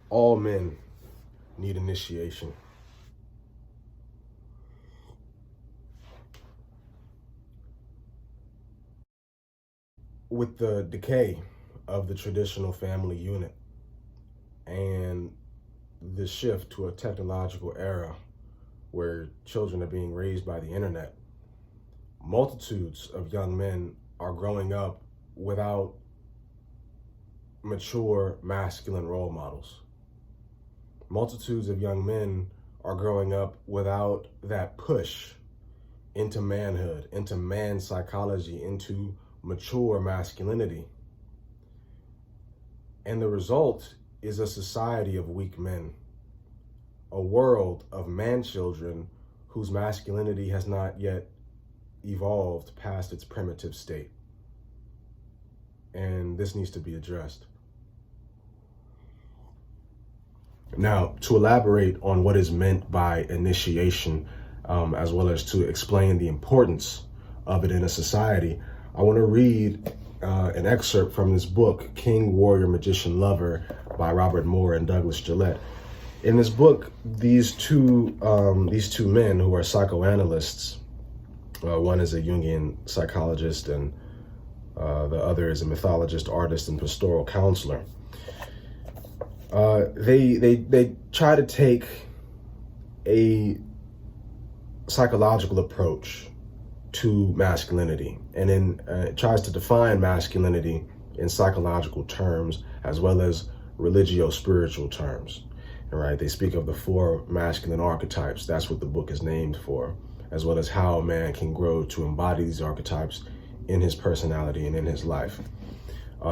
All men need initiation. With the decay of the traditional family unit and the shift to a technological era where children are being raised by the internet, multitudes of young men are growing up without mature masculine role models. Multitudes of young men are growing up without that push into manhood, into man psychology, into mature masculinity. And the result is a society of weak men, a world of man children whose masculinity has not yet evolved past its primitive state. And this needs to be addressed. Now, to elaborate on what is meant by initiation, as well as to explain the importance of it in a society, I want to read an excerpt from this book, King, Warrior, Magician, Lover, by Robert Moore and Douglas Gillette. In this book, these two men who are psychoanalysts, one is a Jungian psychologist and the other is a mythologist, artist, and pastoral counselor. They try to take a psychological approach to masculinity, and then tries to define masculinity in psychological terms as well as religio-spiritual terms. All right, they speak of the 4 masculine archetypes. That's what the book is named for, as well as how a man can grow to embody these archetypes in his personality and in his life.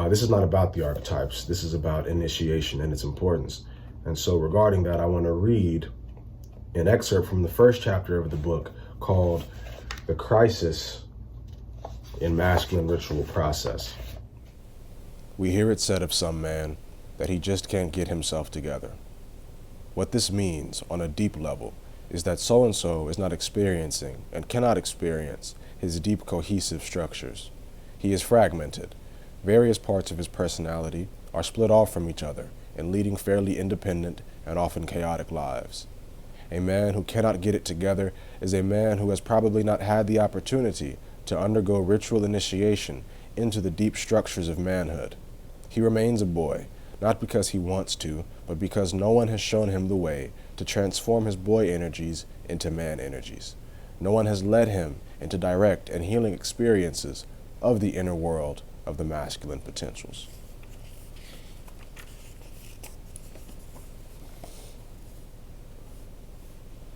This is not about the archetypes. This is about initiation and its importance. And so regarding that, I want to read an excerpt from the first chapter of the book called The Crisis in Masculine Ritual Process. We hear it said of some man that he just can't get himself together. What this means on a deep level is that so-and-so is not experiencing and cannot experience his deep cohesive structures. He is fragmented. Various parts of his personality are split off from each other and leading fairly independent and often chaotic lives. A man who cannot get it together is a man who has probably not had the opportunity to undergo ritual initiation into the deep structures of manhood. He remains a boy, not because he wants to, but because no one has shown him the way to transform his boy energies into man energies. No one has led him into direct and healing experiences of the inner world of the masculine potentials.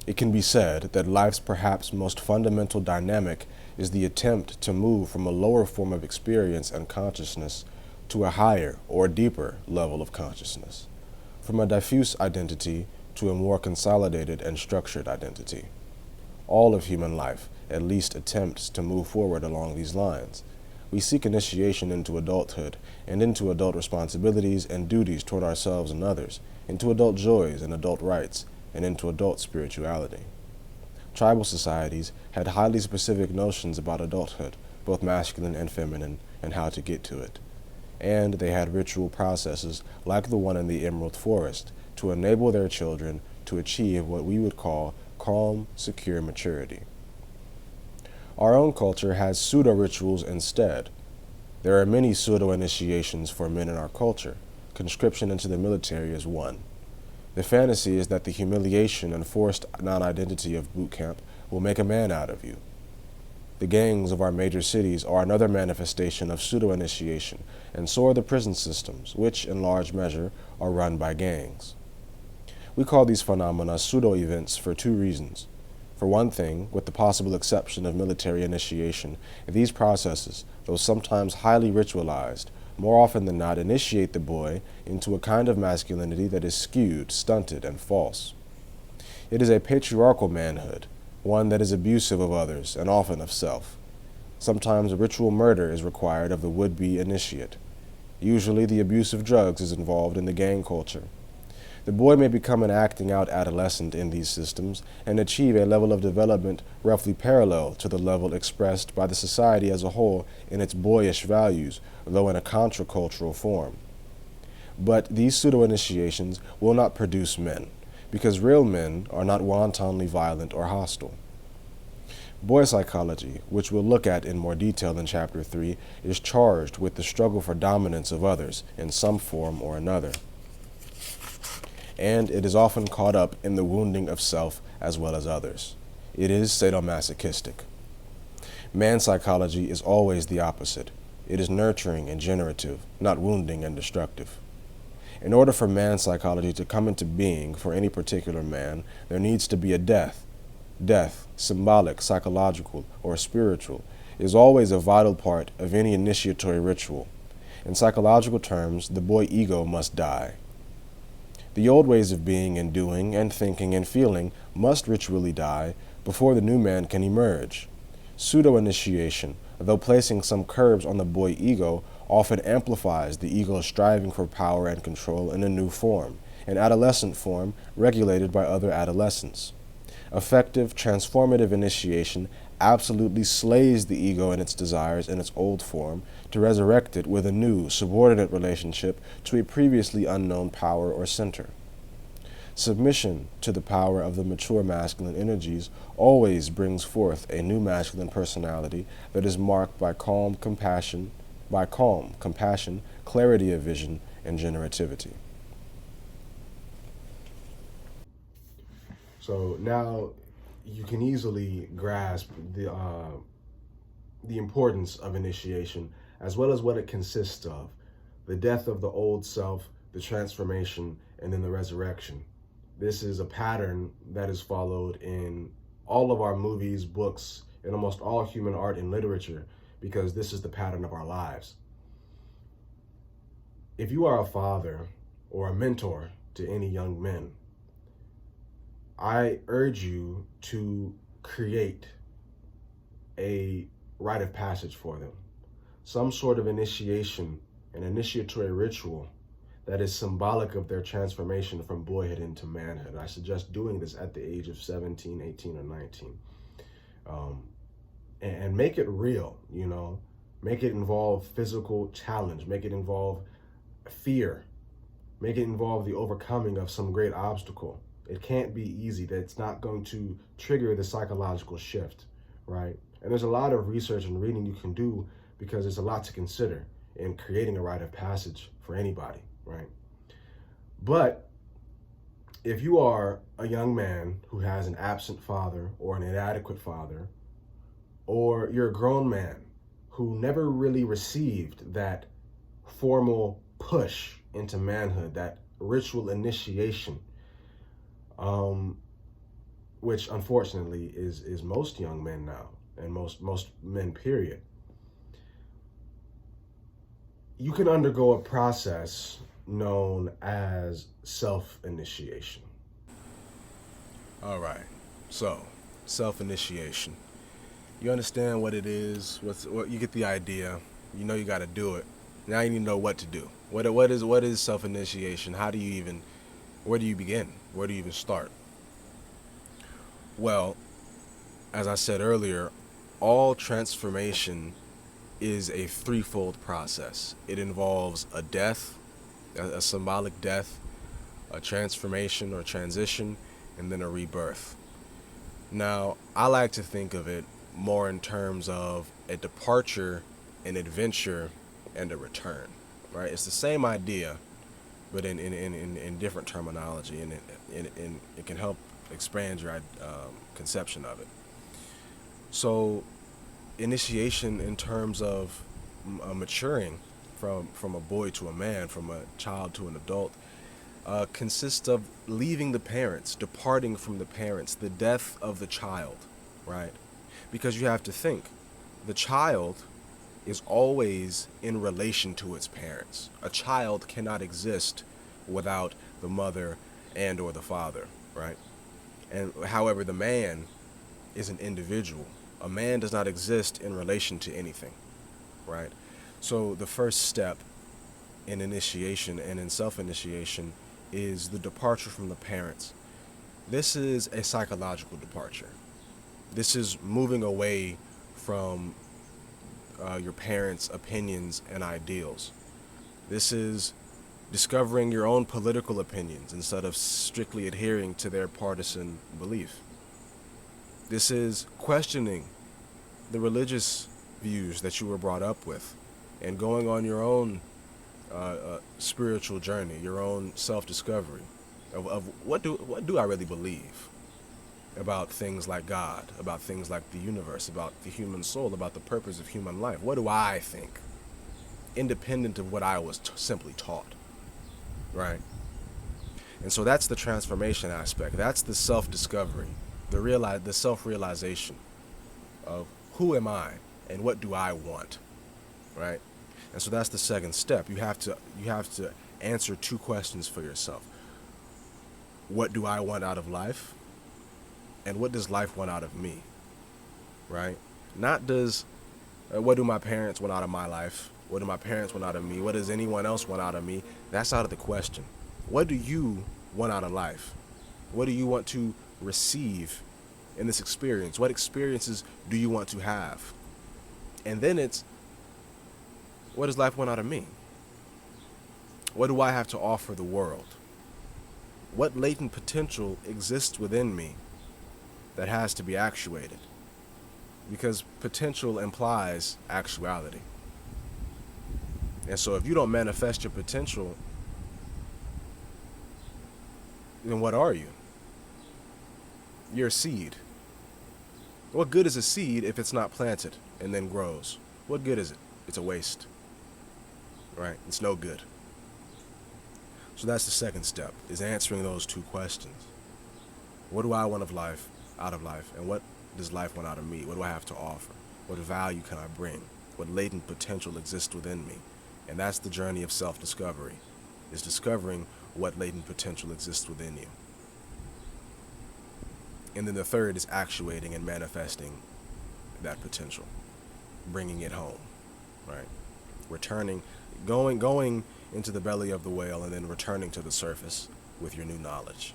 It can be said that life's perhaps most fundamental dynamic is the attempt to move from a lower form of experience and consciousness to a higher or deeper level of consciousness, from a diffuse identity to a more consolidated and structured identity. All of human life at least attempts to move forward along these lines. We seek initiation into adulthood and into adult responsibilities and duties toward ourselves and others, into adult joys and adult rights, and into adult spirituality. Tribal societies had highly specific notions about adulthood, both masculine and feminine, and how to get to it. And they had ritual processes like the one in the Emerald Forest to enable their children to achieve what we would call calm, secure maturity. Our own culture has pseudo-rituals instead. There are many pseudo-initiations for men in our culture. Conscription into the military is one. The fantasy is that the humiliation and forced non-identity of boot camp will make a man out of you. The gangs of our major cities are another manifestation of pseudo-initiation, and so are the prison systems, which, in large measure, are run by gangs. We call these phenomena pseudo-events for 2 reasons. For one thing, with the possible exception of military initiation, these processes, though sometimes highly ritualized, more often than not initiate the boy into a kind of masculinity that is skewed, stunted, and false. It is a patriarchal manhood, one that is abusive of others and often of self. Sometimes a ritual murder is required of the would-be initiate. Usually the abuse of drugs is involved in the gang culture. The boy may become an acting out adolescent in these systems and achieve a level of development roughly parallel to the level expressed by the society as a whole in its boyish values, though in a contracultural form. But these pseudo-initiations will not produce men, because real men are not wantonly violent or hostile. Boy psychology, which we'll look at in more detail in Chapter 3, is charged with the struggle for dominance of others in some form or another. And it is often caught up in the wounding of self as well as others. It is sadomasochistic. Man psychology is always the opposite. It is nurturing and generative, not wounding and destructive. In order for man psychology to come into being for any particular man, there needs to be a death. Death, symbolic, psychological, or spiritual, is always a vital part of any initiatory ritual. In psychological terms, the boy ego must die. The old ways of being and doing and thinking and feeling must ritually die before the new man can emerge. Pseudo-initiation, though placing some curbs on the boy ego, often amplifies the ego's striving for power and control in a new form, an adolescent form regulated by other adolescents. Effective, transformative initiation absolutely slays the ego and its desires in its old form to resurrect it with a new, subordinate relationship to a previously unknown power or center. Submission to the power of the mature masculine energies always brings forth a new masculine personality that is marked by calm compassion, clarity of vision, and generativity. So now you can easily grasp the importance of initiation, as well as what it consists of: the death of the old self, the transformation, and then the resurrection. This is a pattern that is followed in all of our movies, books, and almost all human art and literature, because this is the pattern of our lives. If you are a father or a mentor to any young men, I urge you to create a rite of passage for them, some sort of initiation, an initiatory ritual that is symbolic of their transformation from boyhood into manhood. I suggest doing this at the age of 17, 18, or 19. And make it real, make it involve physical challenge, make it involve fear, make it involve the overcoming of some great obstacle. It can't be easy. That's not going to trigger the psychological shift, right? And there's a lot of research and reading you can do, because there's a lot to consider in creating a rite of passage for anybody, right? But if you are a young man who has an absent father or an inadequate father, or you're a grown man who never really received that formal push into manhood, that ritual initiation, which unfortunately is most young men now, and most men, period. You can undergo a process known as self-initiation. All right, so self-initiation. You understand what it is, what you get the idea, you know you got to do it. Now you need to know what to do. What is self-initiation? Where do you begin? Where do you even start? Well, as I said earlier, all transformation is a threefold process. It involves a death, a symbolic death, a transformation or transition, and then a rebirth. Now, I like to think of it more in terms of a departure, an adventure, and a return, right? It's the same idea, but in different terminology, and it can help expand your conception of it. So initiation in terms of maturing from a boy to a man, from a child to an adult, consists of leaving the parents, departing from the parents, the death of the child, right? Because you have to think, the child is always in relation to its parents. A child cannot exist without the mother and or the father, right? And however, the man is an individual. A man does not exist in relation to anything, right? So the first step in initiation and in self-initiation is the departure from the parents. This is a psychological departure. This is moving away from your parents' opinions and ideals. This is discovering your own political opinions instead of strictly adhering to their partisan belief. This is questioning the religious views that you were brought up with and going on your own spiritual journey, your own self-discovery of what do I really believe about things like God, about things like the universe, about the human soul, about the purpose of human life. What do I think? Independent of what I was simply taught, right? And so that's the transformation aspect. That's the self-discovery, the self-realization of who am I and what do I want, right? And so that's the second step. You have to answer two questions for yourself. What do I want out of life? And what does life want out of me? Right? Not what do my parents want out of my life? What do my parents want out of me? What does anyone else want out of me? That's out of the question. What do you want out of life? What do you want to receive in this experience? What experiences do you want to have? And then it's, what does life want out of me? What do I have to offer the world? What latent potential exists within me that has to be actuated? Because potential implies actuality. And so if you don't manifest your potential, then what are you? You're a seed. What good is a seed if it's not planted and then grows? What good is it? It's a waste. Right? It's no good. So that's the second step, is answering those two questions. What do I want out of life? And what does life want out of me? What do I have to offer? What value can I bring? What latent potential exists within me? And that's the journey of self-discovery, is discovering what latent potential exists within you. And then the third is actuating and manifesting that potential, bringing it home, right? Returning, going into the belly of the whale and then returning to the surface with your new knowledge.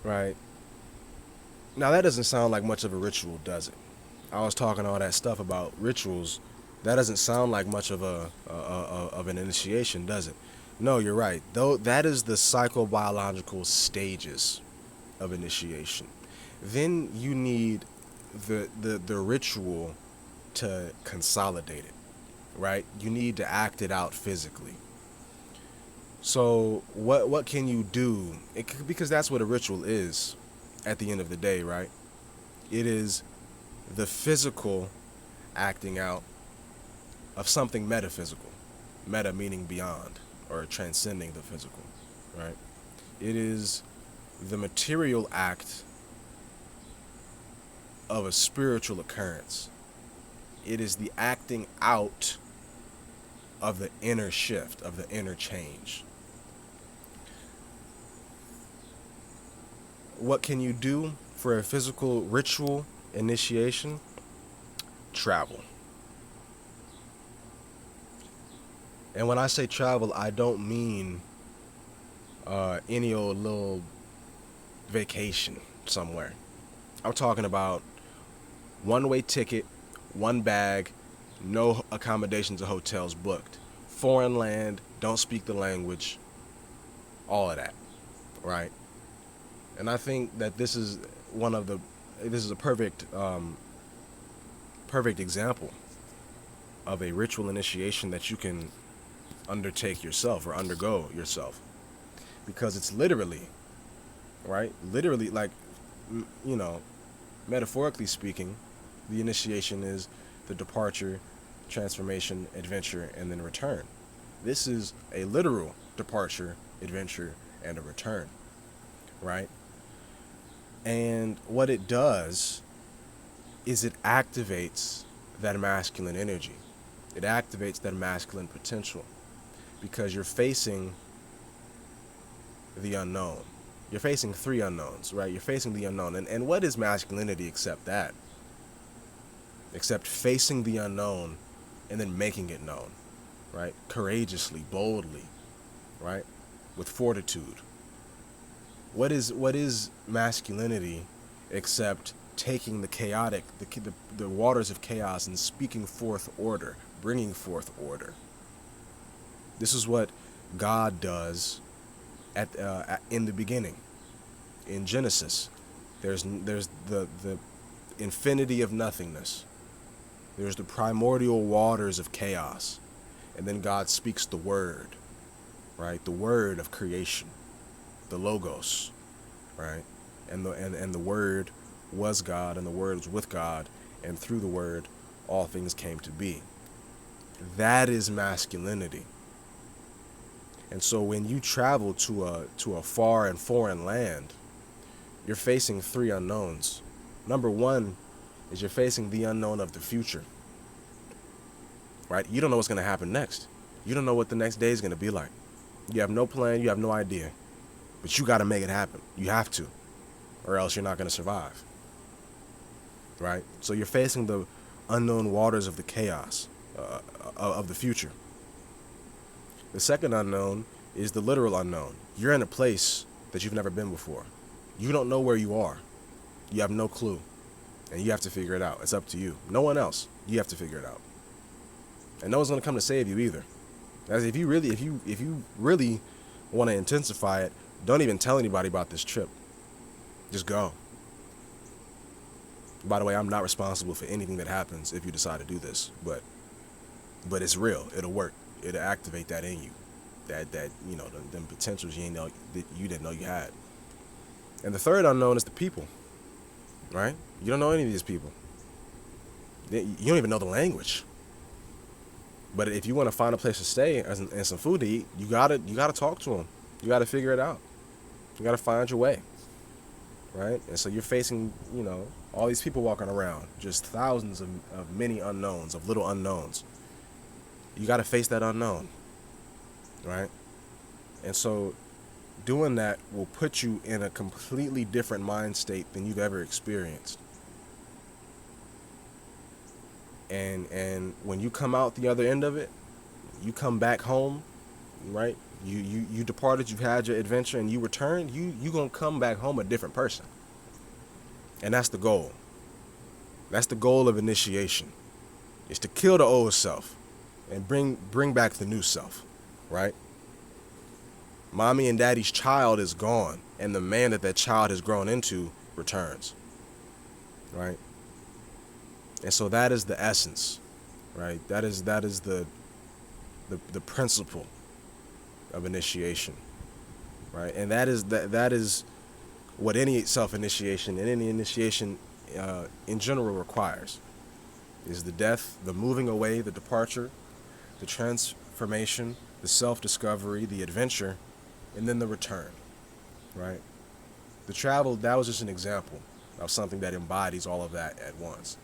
Right? Now that doesn't sound like much of a ritual, does it? I was talking all that stuff about rituals. That doesn't sound like much of an initiation, does it? No, you're right. Though that is the psychobiological stages of initiation. Then you need the ritual to consolidate it, right? You need to act it out physically. So what can you do? Because that's what a ritual is at the end of the day, right? It is the physical acting out of something metaphysical. Meta meaning beyond or transcending the physical, right? It is the material act of a spiritual occurrence. It is the acting out of the inner shift, of the inner change. What can you do for a physical ritual initiation? Travel. And when I say travel, I don't mean any old little vacation somewhere. I'm talking about one-way ticket, one bag, no accommodations or hotels booked, foreign land, don't speak the language, all of that, right? And I think that this is a perfect example of a ritual initiation that you can undertake yourself or undergo yourself, because it's literally, right? Literally, like, metaphorically speaking, the initiation is the departure, transformation, adventure, and then return. This is a literal departure, adventure, and a return, right? And what it does is it activates that masculine energy. It activates that masculine potential, because you're facing the unknown. You're facing three unknowns, right? You're facing the unknown. And what is masculinity except that? Except facing the unknown and then making it known, right? Courageously, boldly, right? With fortitude. What is masculinity except taking the chaotic, the waters of chaos and speaking forth order, bringing forth order? This is what God does in the beginning. In Genesis, there's the infinity of nothingness. There's the primordial waters of chaos. And then God speaks the word, right? The word of creation, the logos, right? And the word was God, and the word was with God, and through the word all things came to be. That is masculinity. And so when you travel to a far and foreign land, you're facing three unknowns. Number one is you're facing the unknown of the future, right? You don't know what's going to happen next. You don't know what the next day is going to be like. You have no plan, you have no idea, but you got to make it happen. You have to, or else you're not going to survive, right? So you're facing the unknown waters of the chaos of the future. The second unknown is the literal unknown. You're in a place that you've never been before. You don't know where you are. You have no clue. And you have to figure it out. It's up to you. No one else. You have to figure it out. And no one's going to come to save you either. As if you really want to intensify it, don't even tell anybody about this trip. Just go. By the way, I'm not responsible for anything that happens if you decide to do this, but it's real. It'll work. It'll activate that in you. That you know, them potentials you didn't know you had. And the third unknown is the people. Right? You don't know any of these people. You don't even know the language. But if you want to find a place to stay and some food to eat, you gotta talk to them. You gotta figure it out. You gotta find your way. Right? And so you're facing, you know, all these people walking around, just thousands of many unknowns, of little unknowns. You gotta face that unknown. Right? And so doing that will put you in a completely different mind state than you've ever experienced. And when you come out the other end of it, you come back home, right? You departed, you've had your adventure, and you return, you gonna come back home a different person. And that's the goal. That's the goal of initiation. Is to kill the old self and bring back the new self, right? Mommy and daddy's child is gone, and the man that child has grown into returns, right? And so that is the essence, right? That is the principle of initiation, right? And that is what any self-initiation and any initiation in general requires, is the death, the moving away, the departure, the transformation, the self-discovery, the adventure, and then the return, right? The travel, that was just an example of something that embodies all of that at once,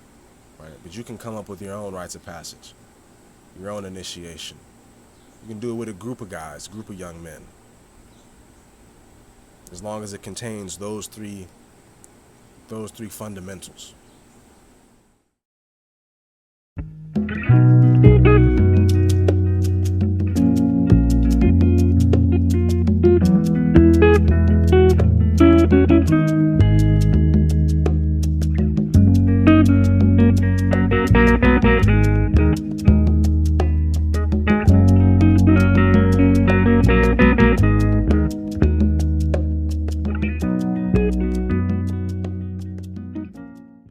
right? But you can come up with your own rites of passage, your own initiation. You can do it with a group of guys, group of young men, as long as it contains those three fundamentals.